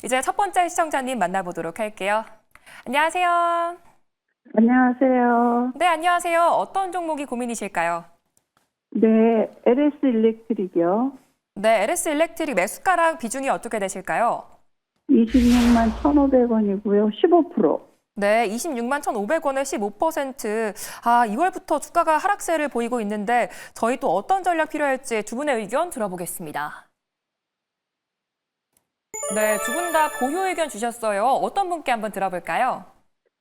이제 첫 번째 시청자님 만나보도록 할게요. 안녕하세요. 안녕하세요. 네, 안녕하세요. 어떤 종목이 고민이실까요? 네, LS 일렉트릭이요. 네, LS 일렉트릭 매수가랑 비중이 어떻게 되실까요? 26만 1,500원이고요. 15%. 네, 26만 1,500원에 15%. 2월부터 주가가 하락세를 보이고 있는데 저희 또 어떤 전략 필요할지 두 분의 의견 들어보겠습니다. 네, 두 분 다 고유 의견 주셨어요. 어떤 분께 한번 들어볼까요?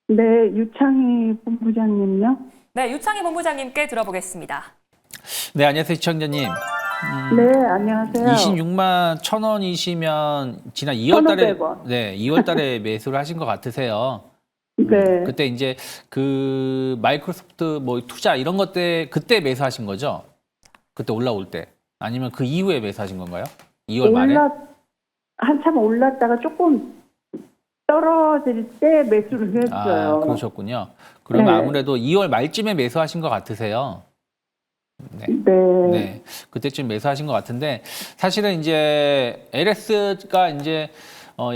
네, 유창희 본부장님요. 네, 유창희 본부장님께 들어보겠습니다. 네, 안녕하세요, 시청자님. 네, 안녕하세요. 26만 1,000원이시면 지난 2월 달에 1,500원. 네, 2월 달에 매수를 하신 것 같으세요. 네. 그때 이제 그 마이크로소프트 뭐 투자 이런 것 때 그때 매수하신 거죠? 그때 올라올 때. 아니면 그 이후에 매수하신 건가요? 2월 말에? 한참 올랐다가 조금 떨어질 때 매수를 했어요. 그러셨군요. 그러면 네. 아무래도 2월 말쯤에 매수하신 것 같으세요. 네. 네. 네, 그때쯤 매수하신 것 같은데 사실은 이제 LS가 이제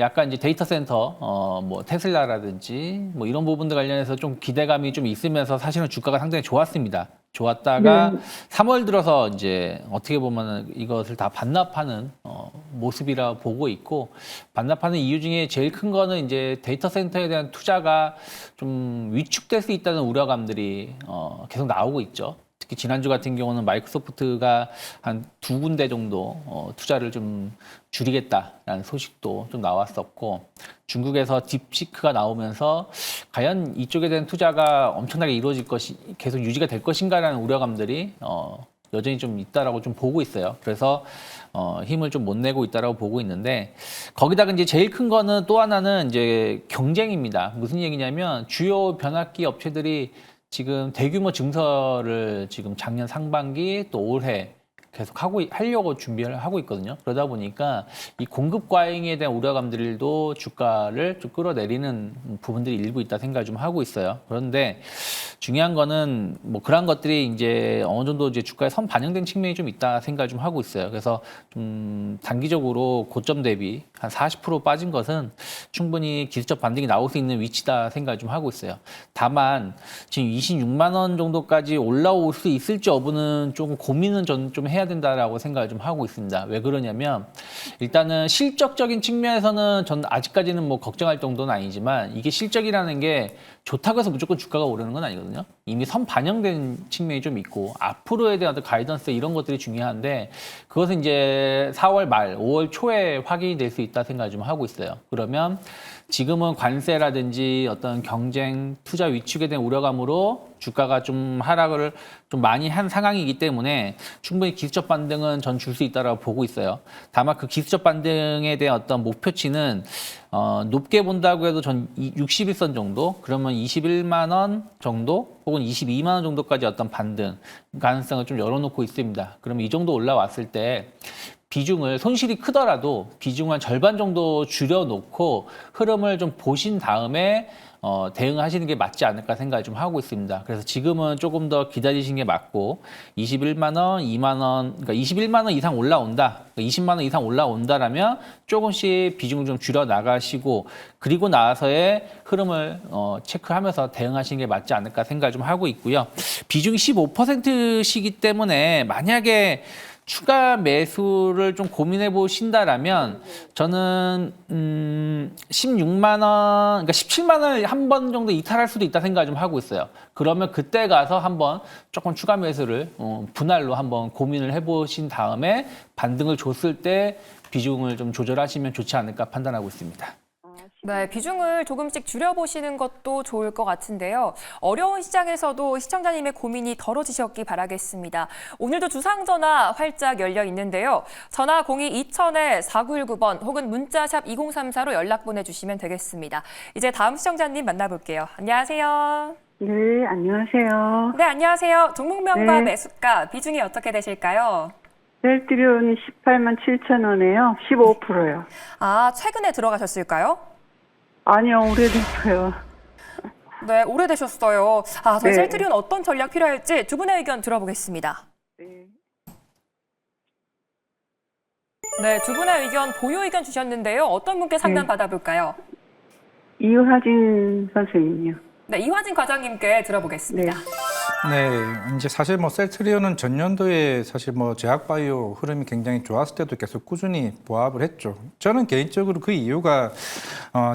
약간 이제 데이터 센터 뭐 테슬라라든지 뭐 이런 부분들 관련해서 좀 기대감이 좀 있으면서 사실은 주가가 상당히 좋았습니다. 좋았다가 네. 3월 들어서 이제 어떻게 보면은 이것을 다 반납하는 모습이라 보고 있고, 반납하는 이유 중에 제일 큰 거는 이제 데이터 센터에 대한 투자가 좀 위축될 수 있다는 우려감들이 계속 나오고 있죠. 특히 지난주 같은 경우는 마이크로소프트가 한 2군데 정도 투자를 좀 줄이겠다라는 소식도 좀 나왔었고, 중국에서 딥시크가 나오면서 과연 이쪽에 대한 투자가 엄청나게 이루어질 것이 계속 유지가 될 것인가라는 우려감들이 여전히 좀 있다라고 좀 보고 있어요. 그래서 힘을 좀 못 내고 있다라고 보고 있는데, 거기다가 이제 제일 큰 거는 또 하나는 이제 경쟁입니다. 무슨 얘기냐면 주요 변압기 업체들이 지금 대규모 증설을 지금 작년 상반기 또 올해 계속 하려고 준비를 하고 있거든요. 그러다 보니까 이 공급 과잉에 대한 우려감들도 주가를 좀 끌어내리는 부분들이 일부 있다 생각을 좀 하고 있어요. 그런데 중요한 거는 뭐 그런 것들이 이제 어느 정도 이제 주가에 선 반영된 측면이 좀 있다 생각을 좀 하고 있어요. 그래서 좀 단기적으로 고점 대비 한 40% 빠진 것은 충분히 기술적 반등이 나올 수 있는 위치다 생각을 좀 하고 있어요. 다만 지금 26만 원 정도까지 올라올 수 있을지 여부는 조금 고민은 전 좀 해야 된다라고 생각을 좀 하고 있습니다. 왜 그러냐면 일단은 실적적인 측면에서는 전 아직까지는 뭐 걱정할 정도는 아니지만, 이게 실적이라는 게 좋다고 해서 무조건 주가가 오르는 건 아니거든요. 이미 선 반영된 측면이 좀 있고 앞으로에 대한 어떤 가이던스 이런 것들이 중요한데, 그것은 이제 4월 말, 5월 초에 확인이 될 수 있다 생각을 좀 하고 있어요. 그러면 지금은 관세라든지 어떤 경쟁, 투자 위축에 대한 우려감으로 주가가 좀 하락을 좀 많이 한 상황이기 때문에 충분히 기술적 반등은 전 줄 수 있다고 보고 있어요. 다만 그 기술적 반등에 대한 어떤 목표치는 높게 본다고 해도 전 60일선 정도, 그러면 21만 원 정도 혹은 22만 원 정도까지 어떤 반등 가능성을 좀 열어놓고 있습니다. 그러면 이 정도 올라왔을 때 비중을, 손실이 크더라도 비중을 한 절반 정도 줄여놓고 흐름을 좀 보신 다음에 대응하시는 게 맞지 않을까 생각을 좀 하고 있습니다. 그래서 지금은 조금 더 기다리시는 게 맞고, 21만 원, 2만 원, 그러니까 21만 원 이상 올라온다, 20만 원 이상 올라온다라면 조금씩 비중을 좀 줄여 나가시고, 그리고 나서의 흐름을 체크하면서 대응하시는 게 맞지 않을까 생각을 좀 하고 있고요. 비중이 15%시기 때문에 만약에 추가 매수를 좀 고민해 보신다라면 저는 16만 원, 그러니까 17만 원을 한 번 정도 이탈할 수도 있다 생각을 좀 하고 있어요. 그러면 그때 가서 한번 조금 추가 매수를 분할로 한번 고민을 해보신 다음에 반등을 줬을 때 비중을 좀 조절하시면 좋지 않을까 판단하고 있습니다. 네, 비중을 조금씩 줄여보시는 것도 좋을 것 같은데요. 어려운 시장에서도 시청자님의 고민이 덜어지셨기 바라겠습니다. 오늘도 주상전화 활짝 열려 있는데요. 전화 02-2000-4919번 혹은 문자샵 2034로 연락 보내주시면 되겠습니다. 이제 다음 시청자님 만나볼게요. 안녕하세요. 네, 안녕하세요. 네, 안녕하세요. 종목명과 네. 매수가, 비중이 어떻게 되실까요? 셀트리온 18만 7천 원에요. 15%요. 최근에 들어가셨을까요? 아니요, 오래됐어요. 네, 오래되셨어요. 저희 네. 셀트리온 어떤 전략 필요할지 두 분의 의견 들어보겠습니다. 네. 네, 두 분의 의견 보유 의견 주셨는데요. 어떤 분께 상담 네. 받아볼까요? 이화진 선생님이요. 네, 이화진 과장님께 들어보겠습니다. 네, 이제 사실 뭐 셀트리온은 전년도에 사실 뭐 제약바이오 흐름이 굉장히 좋았을 때도 계속 꾸준히 보합을 했죠. 저는 개인적으로 그 이유가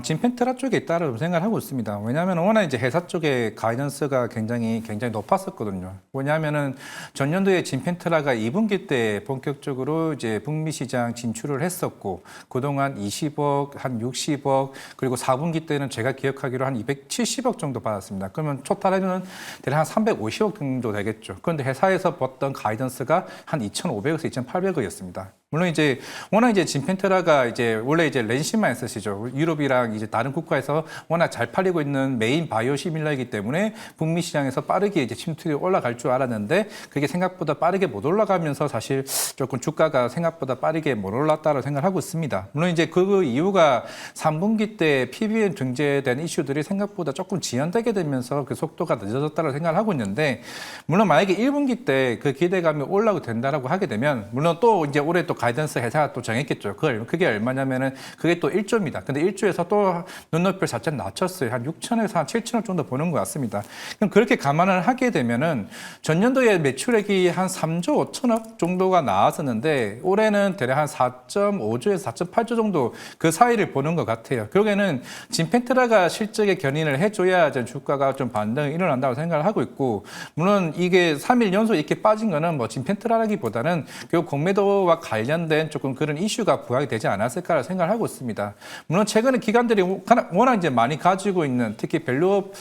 진펜트라 쪽에 있다고 생각을 하고 있습니다. 왜냐하면 워낙 이제 회사 쪽에 가이던스가 굉장히 높았었거든요. 왜냐하면은 전년도에 진펜트라가 2분기 때 본격적으로 이제 북미 시장 진출을 했었고 그동안 20억, 한 60억 그리고 4분기 때는 제가 기억하기로 한 270억 정도 받았습니다. 그러면 토탈하면 대략 한 350억 정도 되겠죠. 그런데 회사에서 봤던 가이던스가 한 2,500에서 2,800억이었습니다. 물론 이제 워낙 이제 진펜테라가 이제 원래 이제 렌시만 쓰시죠. 유럽이랑 이제 다른 국가에서 워낙 잘 팔리고 있는 메인 바이오 시밀러이기 때문에 북미 시장에서 빠르게 이제 침투율이 올라갈 줄 알았는데 그게 생각보다 빠르게 못 올라가면서 사실 조금 주가가 생각보다 빠르게 못 올랐다고 생각하고 있습니다. 물론 이제 그 이유가 3분기 때 PBM 등재된 이슈들이 생각보다 조금 지연되게 되면서 그 속도가 늦어졌다고 생각을 하고 있는데 물론 만약에 1분기 때 그 기대감이 올라오게 된다라고 하게 되면 물론 또 이제 올해 또 가이던스 회사가 또 정했겠죠. 그게 얼마냐면은 그게 또 1조입니다. 근데 1조에서 또 눈높이를 살짝 낮췄어요. 한 6천에서 한 7천억 정도 보는 것 같습니다. 그럼 그렇게 감안을 하게 되면은 전년도에 매출액이 한 3조 5천억 정도가 나왔었는데 올해는 대략 한 4.5조에서 4.8조 정도 그 사이를 보는 것 같아요. 결국에는 진펜트라가 실적에 견인을 해줘야 주가가 좀 반등이 일어난다고 생각을 하고 있고 물론 이게 3일 연속 이렇게 빠진 거는 뭐 진펜트라라기보다는 결국 공매도와 관련된 조금 그런 이슈가 부각이 되지 않았을까라 생각을 하고 있습니다. 물론 최근에 기관들이 워낙 이제 많이 가지고 있는 특히 밸류업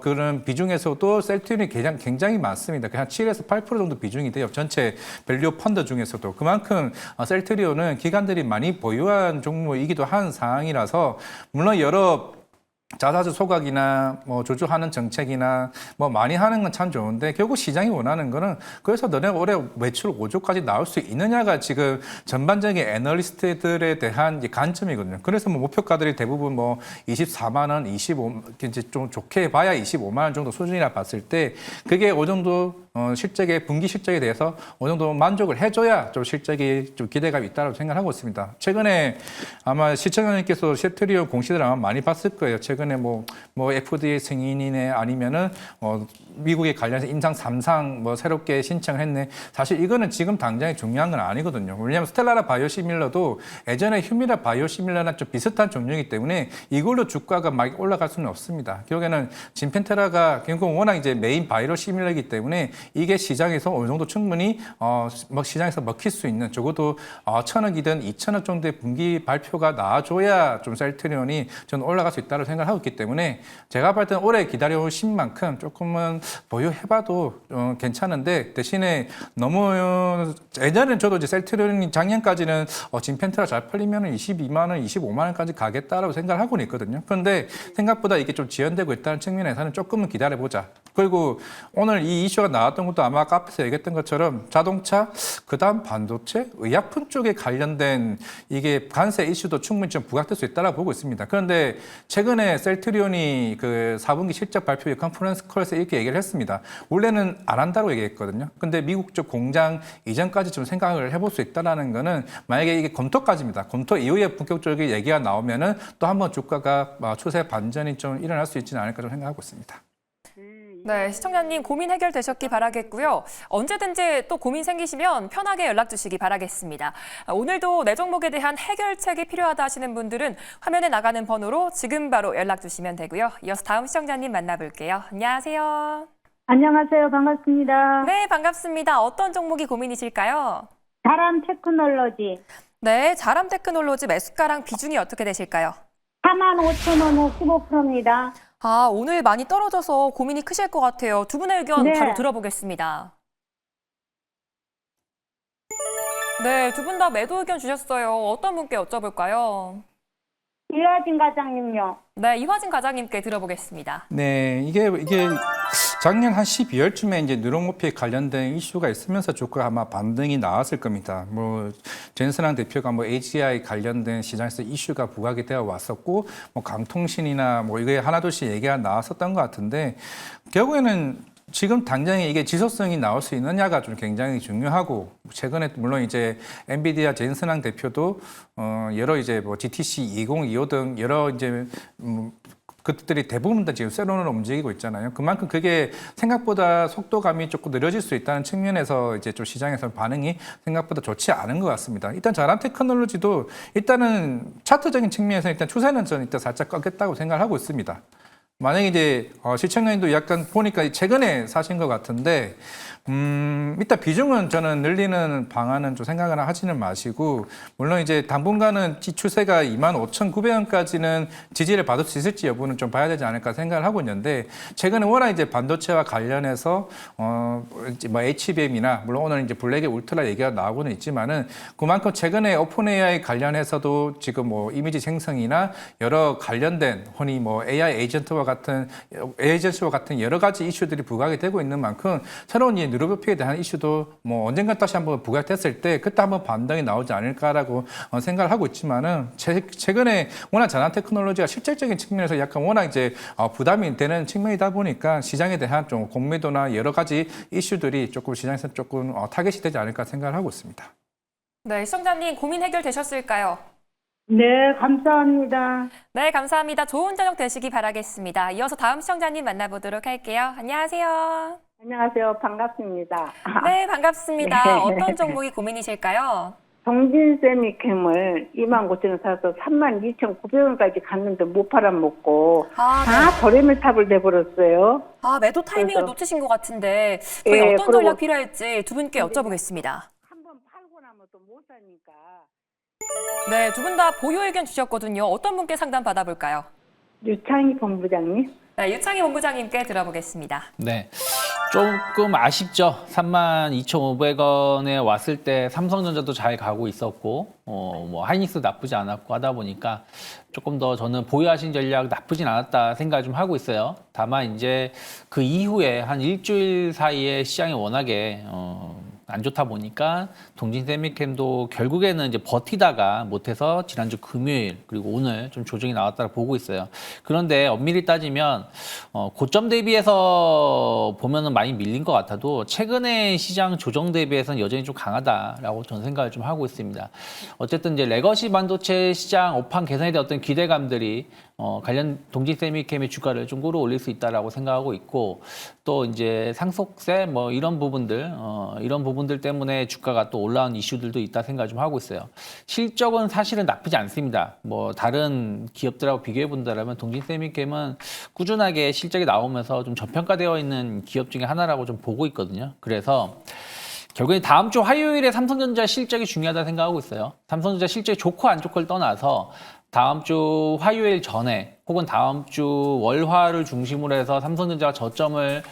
그런 비중에서도 셀트리온이 굉장히 많습니다. 한 7에서 8% 정도 비중이 돼요. 전체 밸류업 펀드 중에서도 그만큼 셀트리온은 기관들이 많이 보유한 종목이기도 한 상황이라서 물론 여러 자사주 소각이나 뭐 조주하는 정책이나 뭐 많이 하는 건 참 좋은데 결국 시장이 원하는 거는 그래서 너네가 올해 매출 5조까지 나올 수 있느냐가 지금 전반적인 애널리스트들에 대한 관점이거든요. 그래서 뭐 목표가들이 대부분 뭐 24만 원, 25 이제 좀 좋게 봐야 25만 원 정도 수준이라 봤을 때 그게 어느 정도 실적의 분기 실적에 대해서 어느 정도 만족을 해줘야 좀 실적이 좀 기대감이 있다고 생각하고 있습니다. 최근에 아마 시청자님께서 셀트리온 공시들 아마 많이 봤을 거예요. 최근에 뭐 FDA 승인이네 아니면은 미국에 관련해서 임상 3상 뭐 새롭게 신청했네. 사실 이거는 지금 당장에 중요한 건 아니거든요. 왜냐하면 스텔라라 바이오시밀러도 예전에 휴미라 바이오시밀러랑 좀 비슷한 종류이기 때문에 이걸로 주가가 막 올라갈 수는 없습니다. 결국에는 진펜테라가 결국 워낙 이제 메인 바이오시밀러이기 때문에 이게 시장에서 어느 정도 충분히 시장에서 먹힐 수 있는 적어도 1,000억이든 2,000억 정도의 분기 발표가 나와줘야 좀 셀트리온이 저는 올라갈 수 있다고 생각하고 있기 때문에 제가 봤을 때는 올해 기다려오신 만큼 조금은 보유해봐도 괜찮은데 대신에 너무 예전에는 저도 이제 셀트리온이 작년까지는 진펜트라 잘 팔리면 22만 원, 25만 원까지 가겠다라고 생각을 하고는 있거든요. 그런데 생각보다 이게 좀 지연되고 있다는 측면에서는 조금은 기다려보자. 그리고 오늘 이 이슈가 나왔던 것도 아까 앞에서 얘기했던 것처럼 자동차, 그다음 반도체, 의약품 쪽에 관련된 이게 관세 이슈도 충분히 좀 부각될 수 있다고 보고 있습니다. 그런데 최근에 셀트리온이 그 4분기 실적 발표 컨퍼런스 콜에서 이렇게 얘기를 했습니다. 원래는 안 한다고 얘기했거든요. 근데 미국 쪽 공장 이전까지 좀 생각을 해볼 수 있다는 거는 만약에 이게 검토까지입니다. 검토 이후에 본격적인 얘기가 나오면은 또 한번 주가가 추세 반전이 좀 일어날 수 있지는 않을까 좀 생각하고 있습니다. 네, 시청자님 고민 해결되셨기 바라겠고요. 언제든지 또 고민 생기시면 편하게 연락 주시기 바라겠습니다. 오늘도 내 종목에 대한 해결책이 필요하다 하시는 분들은 화면에 나가는 번호로 지금 바로 연락 주시면 되고요. 이어서 다음 시청자님 만나볼게요. 안녕하세요. 안녕하세요. 반갑습니다. 네, 반갑습니다. 어떤 종목이 고민이실까요? 다람 테크놀로지 네, 자람 테크놀로지 매수가랑 비중이 어떻게 되실까요? 45,000원에 15%입니다. 아, 오늘 많이 떨어져서 고민이 크실 것 같아요. 두 분의 의견 네. 바로 들어보겠습니다. 네, 두 분 다 매도 의견 주셨어요. 어떤 분께 여쭤볼까요? 이화진 과장님요. 네, 이화진 과장님께 들어보겠습니다. 네, 이게 작년 한 12월쯤에 이제 누렁모피에 관련된 이슈가 있으면서 주가가 아마 반등이 나왔을 겁니다. 뭐 전선환 대표가 뭐 AGI 관련된 시장에서 이슈가 부각이 되어 왔었고, 뭐 강통신이나 뭐 이게 하나둘씩 얘기가 나왔었던 것 같은데 결국에는 지금 당장에 이게 지속성이 나올 수 있느냐가 좀 굉장히 중요하고 최근에 물론 이제 엔비디아 젠슨왕 대표도 여러 이제 뭐 GTC 2025 등 여러 이제 그것들이 대부분 다 지금 세론으로 움직이고 있잖아요. 그만큼 그게 생각보다 속도감이 조금 느려질 수 있다는 측면에서 이제 좀 시장에서 반응이 생각보다 좋지 않은 것 같습니다. 일단 자란 테크놀로지도 일단은 차트적인 측면에서 일단 추세는 저는 일단 살짝 꺾였다고 생각을 하고 있습니다. 만약에 이제 시청자님도 약간 보니까 최근에 사신 것 같은데 일단 비중은 저는 늘리는 방안은 좀 생각을 하지는 마시고 물론 이제 당분간은 이 추세가 25,900원까지는 지지를 받을 수 있을지 여부는 좀 봐야 되지 않을까 생각을 하고 있는데 최근에 워낙 이제 반도체와 관련해서 이제 뭐 HBM이나 물론 오늘 이제 블랙의 울트라 얘기가 나오고는 있지만은 그만큼 최근에 오픈 AI 관련해서도 지금 뭐 이미지 생성이나 여러 관련된 흔히 뭐 AI 에이전트와 같은 여러 가지 이슈들이 부각이 되고 있는 만큼 새로운 이 뉴로버픽에 대한 이슈도 뭐 언젠가 다시 한번 부각됐을 때 그때 한번 반등이 나오지 않을까라고 생각을 하고 있지만은 최근에 워낙 자란 테크놀로지가 실질적인 측면에서 약간 워낙 이제 부담이 되는 측면이다 보니까 시장에 대한 좀 공매도나 여러 가지 이슈들이 조금 시장에서 조금 타겟이 되지 않을까 생각을 하고 있습니다. 네, 시청자님 고민 해결되셨을까요? 네, 감사합니다. 네, 감사합니다. 좋은 저녁 되시기 바라겠습니다. 이어서 다음 시청자님 만나보도록 할게요. 안녕하세요. 안녕하세요. 반갑습니다. 네, 반갑습니다. 네. 어떤 종목이 고민이실까요? 정진세미캠을 29,000원 사서 32,900원까지 갔는데 못 팔아먹고 아, 네. 다 거래밀탑을 내버렸어요. 아, 매도 타이밍을 그래서- 놓치신 것 같은데 저희 예, 어떤 그리고- 전략 필요할지 두 분께 여쭤보겠습니다. 한번 팔고 나면 또 못 사니까. 네, 두 분 다 보유 의견 주셨거든요. 어떤 분께 상담 받아볼까요? 유창희 본부장님. 네, 유창희 본부장님께 들어보겠습니다. 네. 조금 아쉽죠. 32,500원에 왔을 때 삼성전자도 잘 가고 있었고, 뭐 하이닉스 나쁘지 않았고 하다 보니까 조금 더 저는 보유하신 전략 나쁘진 않았다 생각을 좀 하고 있어요. 다만 이제 그 이후에 한 일주일 사이에 시장이 워낙에 안 좋다 보니까 동진세미캠도 결국에는 이제 버티다가 못해서 지난주 금요일 그리고 오늘 좀 조정이 나왔다고 보고 있어요. 그런데 엄밀히 따지면 고점 대비해서 보면은 많이 밀린 것 같아도 최근에 시장 조정 대비해서는 여전히 좀 강하다라고 저는 생각을 좀 하고 있습니다. 어쨌든 이제 레거시 반도체 시장 업황 개선에 대한 어떤 기대감들이 관련 동진세미캠의 주가를 좀 끌어올릴 수 있다라고 생각하고 있고 또 이제 상속세 뭐 이런 부분들 때문에 주가가 또 올라온 이슈들도 있다 생각 좀 하고 있어요. 실적은 사실은 나쁘지 않습니다. 뭐 다른 기업들하고 비교해 본다라면 동진세미캠은 꾸준하게 실적이 나오면서 좀 저평가되어 있는 기업 중에 하나라고 좀 보고 있거든요. 그래서 결국에 다음 주 화요일에 삼성전자 실적이 중요하다 생각하고 있어요. 삼성전자 실적이 좋고 안 좋고를 떠나서 다음 주 화요일 전에 혹은 다음 주 월화를 중심으로 해서 삼성전자가 저점을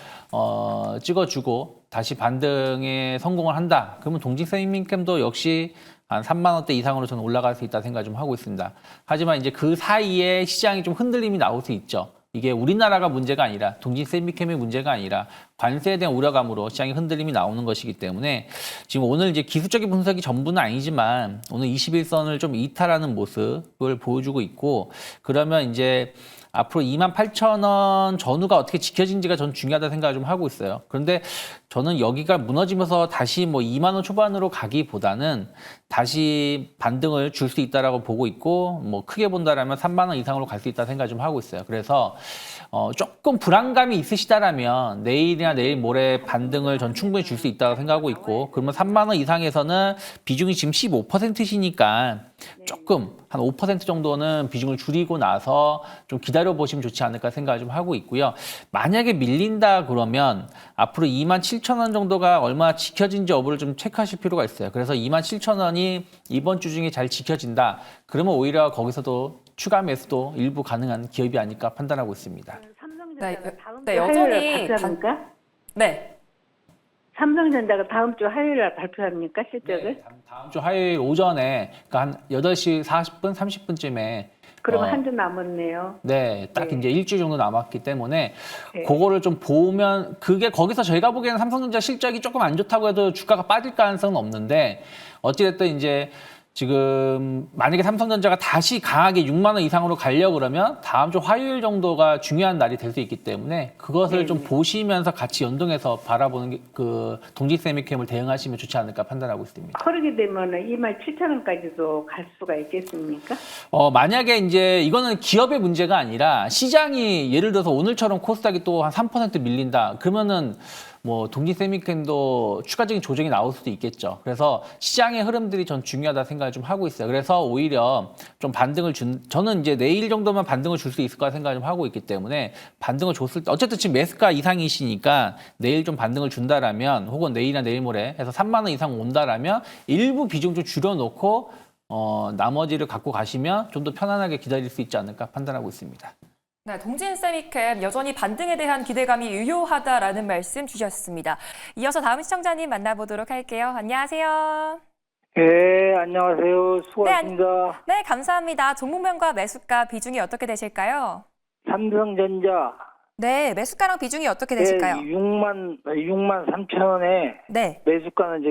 찍어주고 다시 반등에 성공을 한다. 그러면 동진세미캠도 역시 한 3만 원대 이상으로 저는 올라갈 수 있다 생각 좀 하고 있습니다. 하지만 이제 그 사이에 시장이 좀 흔들림이 나올 수 있죠. 이게 우리나라가 문제가 아니라 동진세미캠의 문제가 아니라 관세에 대한 우려감으로 시장의 흔들림이 나오는 것이기 때문에 지금 오늘 이제 기술적인 분석이 전부는 아니지만 오늘 21선을 좀 이탈하는 모습을 보여주고 있고 그러면 이제 앞으로 28,000원 전후가 어떻게 지켜진지가 전 중요하다 생각을 좀 하고 있어요. 그런데 저는 여기가 무너지면서 다시 뭐 2만 원 초반으로 가기보다는 다시 반등을 줄 수 있다라고 보고 있고 뭐 크게 본다라면 3만 원 이상으로 갈 수 있다 생각을 좀 하고 있어요. 그래서 조금 불안감이 있으시다라면 내일이나 내일 모레 반등을 전 충분히 줄 수 있다고 생각하고 있고 그러면 3만 원 이상에서는 비중이 지금 15%시니까 조금 한 5% 정도는 비중을 줄이고 나서 좀 기다려 보시면 좋지 않을까 생각을 좀 하고 있고요. 만약에 밀린다 그러면 앞으로 27,000원 정도가 얼마나 지켜진지 여부를 좀 체크하실 필요가 있어요. 그래서 27,000원이 이번 주 중에 잘 지켜진다. 그러면 오히려 거기서도 추가 매수도 일부 가능한 기업이 아닐까 판단하고 있습니다. 삼성전자가 다음 네, 주 여전히 화요일에 발표합니까? 네. 삼성전자가 다음 주 화요일에 발표합니까? 실적을? 네, 다음 주 화요일 오전에 그러니까 한 8시 40분, 30분쯤에 그러면 한 주 남았네요. 네, 딱 네. 이제 일주일 정도 남았기 때문에 네. 그거를 좀 보면 그게 거기서 저희가 보기에는 삼성전자 실적이 조금 안 좋다고 해도 주가가 빠질 가능성은 없는데 어찌됐든 이제 지금 만약에 삼성전자가 다시 강하게 6만 원 이상으로 가려고 그러면 다음 주 화요일 정도가 중요한 날이 될 수 있기 때문에 그것을 좀 보시면서 같이 연동해서 바라보는 게 그 동지세미캠을 대응하시면 좋지 않을까 판단하고 있습니다. 그러게 되면 27,000원까지도 갈 수가 있겠습니까? 만약에 이제 이거는 기업의 문제가 아니라 시장이 예를 들어서 오늘처럼 코스닥이 또 한 3% 밀린다. 그러면은 뭐 동지세미캠도 추가적인 조정이 나올 수도 있겠죠. 그래서 시장의 흐름들이 전 중요하다 생각을 좀 하고 있어요. 그래서 오히려 좀 반등을 저는 이제 내일 정도만 반등을 줄 수 있을 거라 생각을 좀 하고 있기 때문에 반등을 줬을 때 어쨌든 지금 매수가 이상이시니까 내일 좀 반등을 준다라면 혹은 내일이나 내일 모레 해서 3만 원 이상 온다라면 일부 비중 좀 줄여놓고 나머지를 갖고 가시면 좀 더 편안하게 기다릴 수 있지 않을까 판단하고 있습니다. 네, 동진세미캠 여전히 반등에 대한 기대감이 유효하다라는 말씀 주셨습니다. 이어서 다음 시청자님 만나보도록 할게요. 안녕하세요. 네, 안녕하세요. 수고하셨습니다. 네, 감사합니다. 종목명과 매수가 비중이 어떻게 되실까요? 삼성전자. 네, 매수가랑 비중이 어떻게 되실까요? 6만 3천 원에 네. 매수가는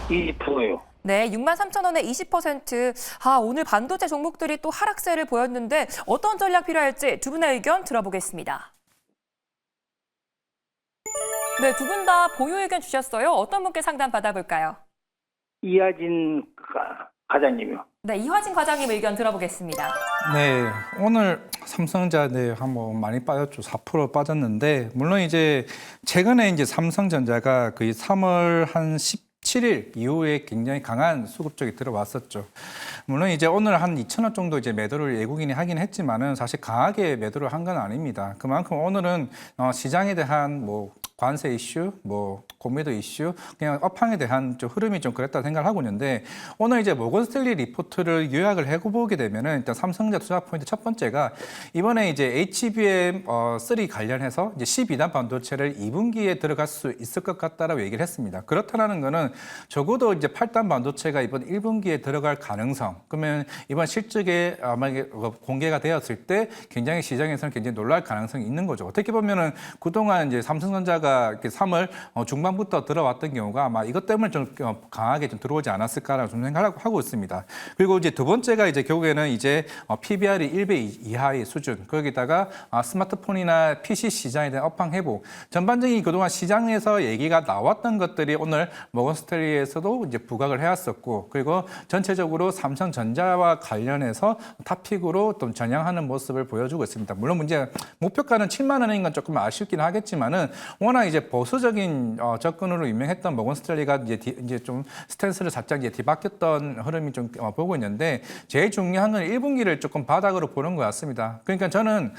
20%예요. 네, 63,000원에 20%. 오늘 반도체 종목들이 또 하락세를 보였는데 어떤 전략 필요할지 두 분의 의견 들어보겠습니다. 네, 두 분 다 보유 의견 주셨어요. 어떤 분께 상담 받아볼까요? 이하진 과장님이요. 네, 이화진 과장님 의견 들어보겠습니다. 네, 오늘 삼성전자 한번 많이 빠졌죠. 4% 빠졌는데 물론 이제 최근에 이제 삼성전자가 거의 3월 한 17일 이후에 굉장히 강한 수급 쪽이 들어왔었죠. 물론 이제 오늘 한 2,000원 정도 이제 매도를 외국인이 하긴 했지만은 사실 강하게 매도를 한 건 아닙니다. 그만큼 오늘은 시장에 대한 뭐 관세 이슈, 뭐 고매도 이슈, 그냥 업황에 대한 좀 흐름이 좀 그랬다 생각을 하고 있는데 오늘 이제 모건스탠리 리포트를 요약을 해보게 되면은 일단 삼성전자 투자 포인트 첫 번째가 이번에 이제 HBM3 관련해서 이제 12단 반도체를 2분기에 들어갈 수 있을 것 같다라고 얘기를 했습니다. 그렇다라는 거는 적어도 이제 8단 반도체가 이번 1분기에 들어갈 가능성, 그러면 이번 실적에 아마 공개가 되었을 때 굉장히 시장에서는 굉장히 놀랄 가능성이 있는 거죠. 어떻게 보면은 그동안 이제 삼성전자가 이렇게 3월 중반부터 들어왔던 경우가 아마 이것 때문에 좀 강하게 좀 들어오지 않았을까라고 좀 생각하고 있습니다. 그리고 이제 두 번째가 이제 결국에는 이제 PBR이 1배 이하의 수준, 거기다가 스마트폰이나 PC 시장에 대한 업황 회복, 전반적인 그동안 시장에서 얘기가 나왔던 것들이 오늘 모건스탠리에서도 이제 부각을 해왔었고, 그리고 전체적으로 삼성전자와 관련해서 탑픽으로 좀 전향하는 모습을 보여주고 있습니다. 물론 문제 목표가는 7만 원인 건 조금 아쉽긴 하겠지만은 워낙 이제 보수적인 접근으로 유명했던 모건스탠리가 이제 좀 스탠스를 살짝 이제 뒤바뀌었던 흐름이 좀 보고 있는데 제일 중요한 건 1분기를 조금 바닥으로 보는 것 같습니다. 그러니까 저는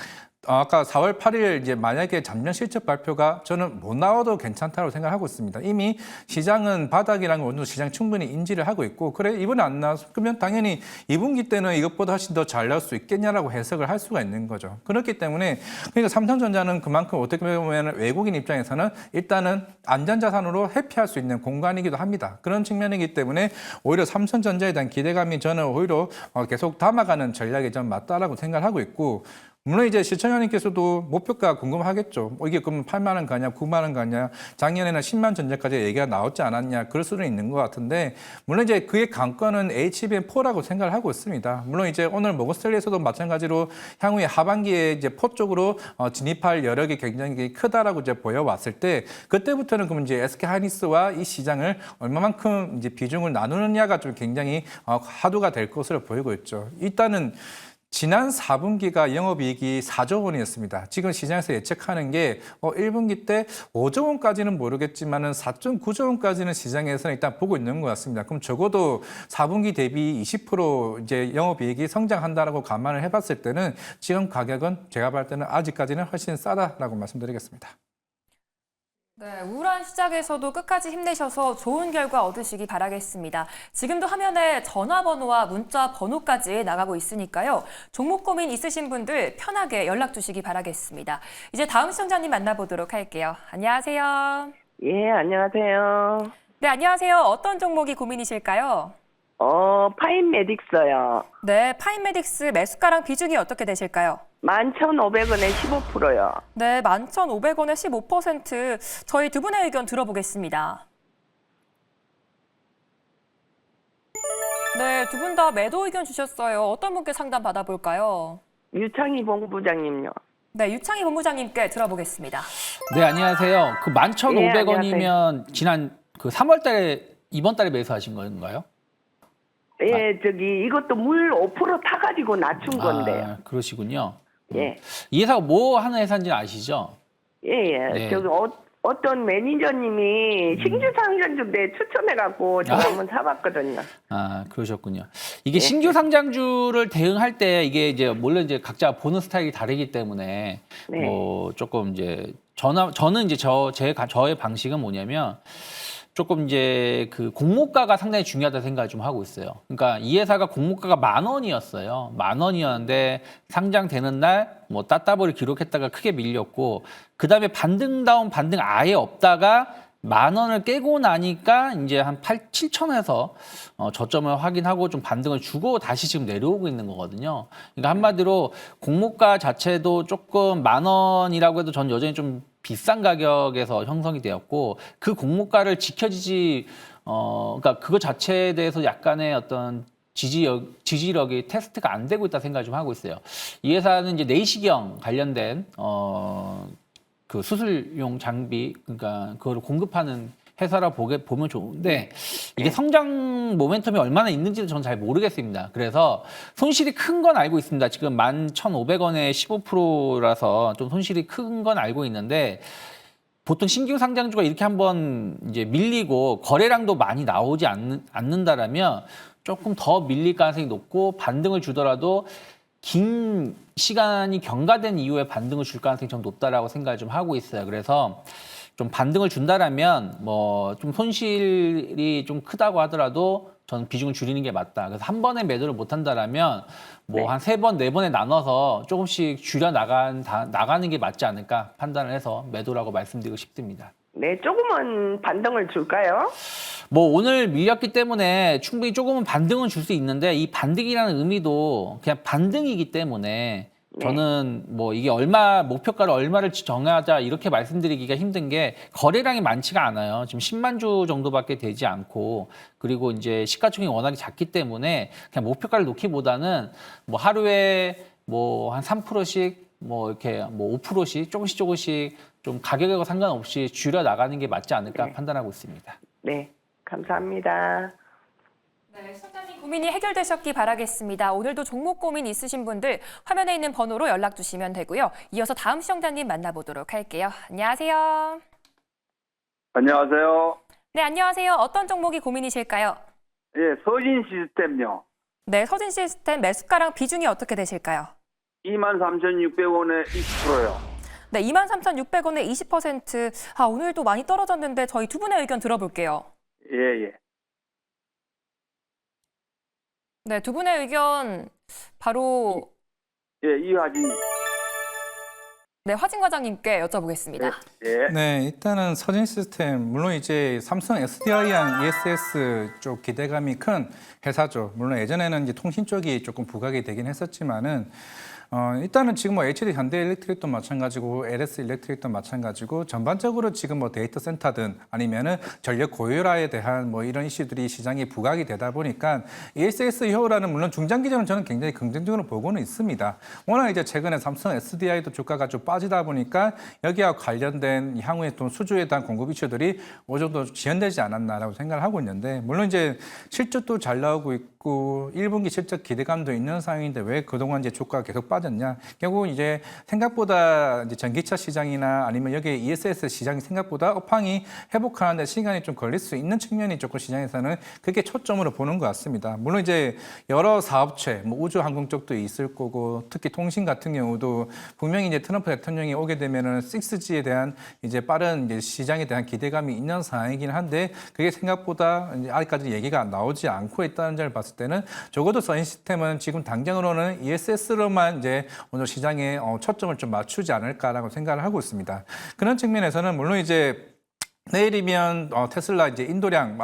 아까 4월 8일 이제 만약에 잠정 실적 발표가 저는 못 나와도 괜찮다고 생각하고 있습니다. 이미 시장은 바닥이라는 걸 어느 정도 시장 충분히 인지를 하고 있고, 그래 이번에 안 나와서 그러면 당연히 2분기 때는 이것보다 훨씬 더 잘 나올 수 있겠냐라고 해석을 할 수가 있는 거죠. 그렇기 때문에 그러니까 삼성전자는 그만큼 어떻게 보면 외국인 입장에서는 일단은 안전자산으로 회피할 수 있는 공간이기도 합니다. 그런 측면이기 때문에 오히려 삼성전자에 대한 기대감이 저는 오히려 계속 담아가는 전략이 좀 맞다라고 생각을 하고 있고, 물론 이제 시청자님께서도 목표가 궁금하겠죠. 이게 그러면 8만 원 가냐, 9만 원 가냐, 작년에는 10만 전자까지 얘기가 나왔지 않았냐, 그럴 수는 있는 것 같은데, 물론 이제 그의 관건은 HBM4라고 생각을 하고 있습니다. 물론 이제 오늘 모건스탠리에서도 마찬가지로 향후에 하반기에 이제 4 쪽으로 진입할 여력이 굉장히 크다라고 이제 보여왔을 때, 그때부터는 그럼 이제 SK하이닉스와 이 시장을 얼마만큼 이제 비중을 나누느냐가 좀 굉장히 화두가 될 것으로 보이고 있죠. 일단은 지난 4분기가 영업이익이 4조 원이었습니다. 지금 시장에서 예측하는 게 1분기 때 5조 원까지는 모르겠지만은 4.9조 원까지는 시장에서는 일단 보고 있는 것 같습니다. 그럼 적어도 4분기 대비 20% 이제 영업이익이 성장한다라고 감안을 해봤을 때는 지금 가격은 제가 볼 때는 아직까지는 훨씬 싸다라고 말씀드리겠습니다. 네, 우울한 시작에서도 끝까지 힘내셔서 좋은 결과 얻으시기 바라겠습니다. 지금도 화면에 전화번호와 문자 번호까지 나가고 있으니까요. 종목 고민 있으신 분들 편하게 연락 주시기 바라겠습니다. 이제 다음 시청자님 만나보도록 할게요. 안녕하세요. 예, 안녕하세요. 네, 안녕하세요. 어떤 종목이 고민이실까요? 파인메딕스요. 네, 파인메딕스 매수가랑 비중이 어떻게 되실까요? 11,500원에 15%요. 네, 11,500원에 15%. 저희 두 분의 의견 들어보겠습니다. 네, 두 분 다 매도 의견 주셨어요. 어떤 분께 상담 받아볼까요? 유창희 본부장님요. 네, 유창희 본부장님께 들어보겠습니다. 네, 안녕하세요. 그 네, 11,500원이면 지난 그 3월 달에 이번 달에 매수하신 건가요? 예, 저기 이것도 물 5% 타가지고 낮춘 건데요. 아, 그러시군요. 예, 이 회사가 뭐 하는 회사인지는 아시죠? 예, 예. 네. 저기 어떤 매니저님이 신규 상장주인데 추천해갖고 제가 한번 사봤거든요. 아, 그러셨군요. 이게 신규 상장주를 대응할 때 이게 이제 물론 이제 각자 보는 스타일이 다르기 때문에 네. 뭐 조금 이제 저는 이제 저의 방식은 뭐냐면 조금 이제 그 공모가가 상당히 중요하다 생각을 좀 하고 있어요. 그러니까 이 회사가 공모가가 10,000원이었어요. 10,000원이었는데 상장되는 날 뭐 따따블을 기록했다가 크게 밀렸고 그다음에 반등다운 반등 아예 없다가 10,000원을 깨고 나니까 이제 한 7,000원에서 저점을 확인하고 좀 반등을 주고 다시 지금 내려오고 있는 거거든요. 그러니까 한마디로 공모가 자체도 조금 10,000원이라고 해도 전 여전히 좀 비싼 가격에서 형성이 되었고 그 공모가를 지켜지지 그러니까 그거 자체에 대해서 약간의 어떤 지지력이 테스트가 안 되고 있다 생각을 좀 하고 있어요. 이 회사는 이제 내시경 관련된 그 수술용 장비 그러니까 그거를 공급하는 회사라 보면 좋은데 이게 성장 모멘텀이 얼마나 있는지는 저는 잘 모르겠습니다. 그래서 손실이 큰 건 알고 있습니다. 지금 11,500원에 15%라서 좀 손실이 큰 건 알고 있는데 보통 신규 상장주가 이렇게 한번 이제 밀리고 거래량도 많이 나오지 않는다라면 조금 더 밀릴 가능성이 높고 반등을 주더라도 긴 시간이 경과된 이후에 반등을 줄 가능성이 좀 높다라고 생각을 좀 하고 있어요. 그래서 좀 반등을 준다라면 뭐 좀 손실이 좀 크다고 하더라도 저는 비중을 줄이는 게 맞다. 그래서 한 번에 매도를 못 한다라면 뭐 한 3번, 4번에 나눠서 조금씩 줄여 나가는 게 맞지 않을까 판단을 해서 매도라고 말씀드리고 싶습니다. 네, 조금은 반등을 줄까요? 뭐 오늘 밀렸기 때문에 충분히 조금은 반등은 줄 수 있는데 이 반등이라는 의미도 그냥 반등이기 때문에 저는 뭐 이게 목표가를 얼마를 정하자 이렇게 말씀드리기가 힘든 게 거래량이 많지가 않아요. 지금 10만 주 정도밖에 되지 않고 그리고 이제 시가총액이 워낙에 작기 때문에 그냥 목표가를 놓기보다는 뭐 하루에 뭐 한 3%씩 뭐 이렇게 뭐 5%씩 조금씩 좀 가격과 상관없이 줄여 나가는 게 맞지 않을까 판단하고 있습니다. 네, 감사합니다. 네, 시청자님 고민이 해결되셨기 바라겠습니다. 오늘도 종목 고민 있으신 분들 화면에 있는 번호로 연락 주시면 되고요. 이어서 다음 시청자님 만나보도록 할게요. 안녕하세요. 안녕하세요. 네, 안녕하세요. 어떤 종목이 고민이실까요? 예, 서진 시스템요. 네, 서진 시스템 매수가랑 비중이 어떻게 되실까요? 23,600원에 20%요. 네, 23,600원에 20%. 오늘도 많이 떨어졌는데 저희 두 분의 의견 들어볼게요. 예, 예. 네, 두 분의 의견 바로 예, 이화진. 네, 화진 과장님께 여쭤보겠습니다. 예. 네, 일단은 서진 시스템 물론 이제 삼성 SDI랑 ESS 쪽 기대감이 큰 회사죠. 물론 예전에는 이제 통신 쪽이 조금 부각이 되긴 했었지만은 일단은 지금 뭐 HD 현대일렉트릭도 마찬가지고 LS 일렉트릭도 마찬가지고 전반적으로 지금 뭐 데이터 센터든 아니면은 전력 고율화에 대한 뭐 이런 이슈들이 시장에 부각이 되다 보니까 ESS 효라는 물론 중장기적으로 저는 굉장히 긍정적으로 보고는 있습니다. 워낙 이제 최근에 삼성 SDI도 주가가 좀 빠지다 보니까 여기와 관련된 향후에 또 수주에 대한 공급 이슈들이 어느 정도 지연되지 않았나라고 생각을 하고 있는데 물론 이제 실적도 잘 나오고 있고 1분기 실적 기대감도 있는 상황인데 왜 그동안 이제 주가가 계속 빠졌냐? 결국 이제 생각보다 이제 전기차 시장이나 아니면 여기 ESS 시장이 생각보다 업황이 회복하는데 시간이 좀 걸릴 수 있는 측면이 조금 시장에서는 그게 초점으로 보는 것 같습니다. 물론 이제 여러 사업체, 뭐 우주 항공 쪽도 있을 거고 특히 통신 같은 경우도 분명히 이제 트럼프 대통령이 오게 되면은 6G에 대한 이제 빠른 이제 시장에 대한 기대감이 있는 상황이긴 한데 그게 생각보다 이제 아직까지 얘기가 나오지 않고 있다는 점을 봤을 때는 적어도 서인 시스템은 지금 당장으로는 ESS로만 이제 오늘 시장에 초점을 좀 맞추지 않을까라고 생각을 하고 있습니다. 그런 측면에서는 물론 이제 내일이면 테슬라 이제 인도량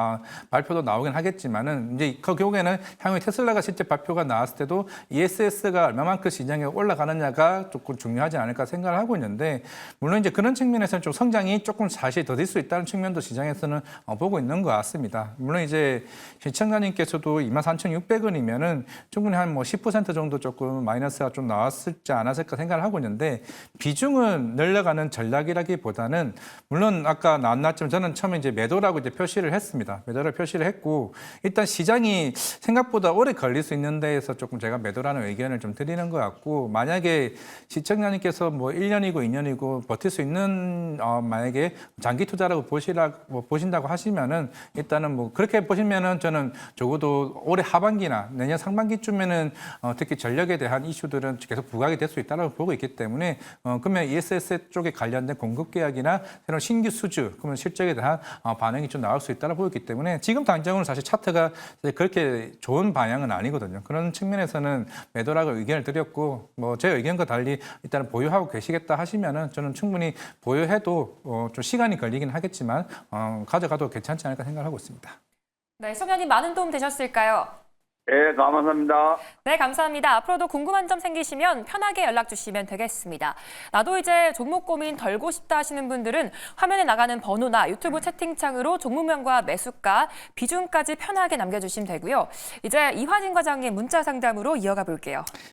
발표도 나오긴 하겠지만은 이제 그 경우에는 향후 테슬라가 실제 발표가 나왔을 때도 ESS가 얼마만큼 시장에 올라가느냐가 조금 중요하지 않을까 생각을 하고 있는데 물론 이제 그런 측면에서는 좀 성장이 조금 사실 더딜 수 있다는 측면도 시장에서는 보고 있는 것 같습니다. 물론 이제 시청자님께서도 23,600원이면은 충분히 한 뭐 10% 정도 조금 마이너스가 좀 나왔을지 않았을까 생각을 하고 있는데 비중은 늘려가는 전략이라기보다는 물론 아까 나왔지만 저는 처음에 이제 매도라고 이제 표시를 했습니다. 매도를 표시를 했고 일단 시장이 생각보다 오래 걸릴 수 있는 데에서 조금 제가 매도라는 의견을 좀 드리는 것 같고 만약에 시청자님께서 뭐 1년이고 2년이고 버틸 수 있는 만약에 장기 투자라고 보신다고 하시면은 일단은 뭐 그렇게 보시면은 저는 적어도 올해 하반기나 내년 상반기쯤에는 특히 전력에 대한 이슈들은 계속 부각이 될 수 있다고 보고 있기 때문에 그러면 ESS 쪽에 관련된 공급 계약이나 새로운 신규 수주 그러면 실적에 대한 반응이 좀 나올 수 있다고 보고 있기 때문에 지금 당장으로 사실 차트가 그렇게 좋은 방향은 아니거든요. 그런 측면에서는 매도라고 의견을 드렸고 뭐 제 의견과 달리 일단은 보유하고 계시겠다 하시면은 저는 충분히 보유해도 좀 시간이 걸리긴 하겠지만 가져가도 괜찮지 않을까 생각하고 있습니다. 네, 시청자님 많은 도움 되셨을까요? 예, 감사합니다. 네, 감사합니다. 앞으로도 궁금한 점 생기시면 편하게 연락 주시면 되겠습니다. 나도 이제 종목 고민 덜고 싶다 하시는 분들은 화면에 나가는 번호나 유튜브 채팅창으로 종목명과 매수가, 비중까지 편하게 남겨주시면 되고요. 이제 이화진 과장의 문자 상담으로 이어가 볼게요.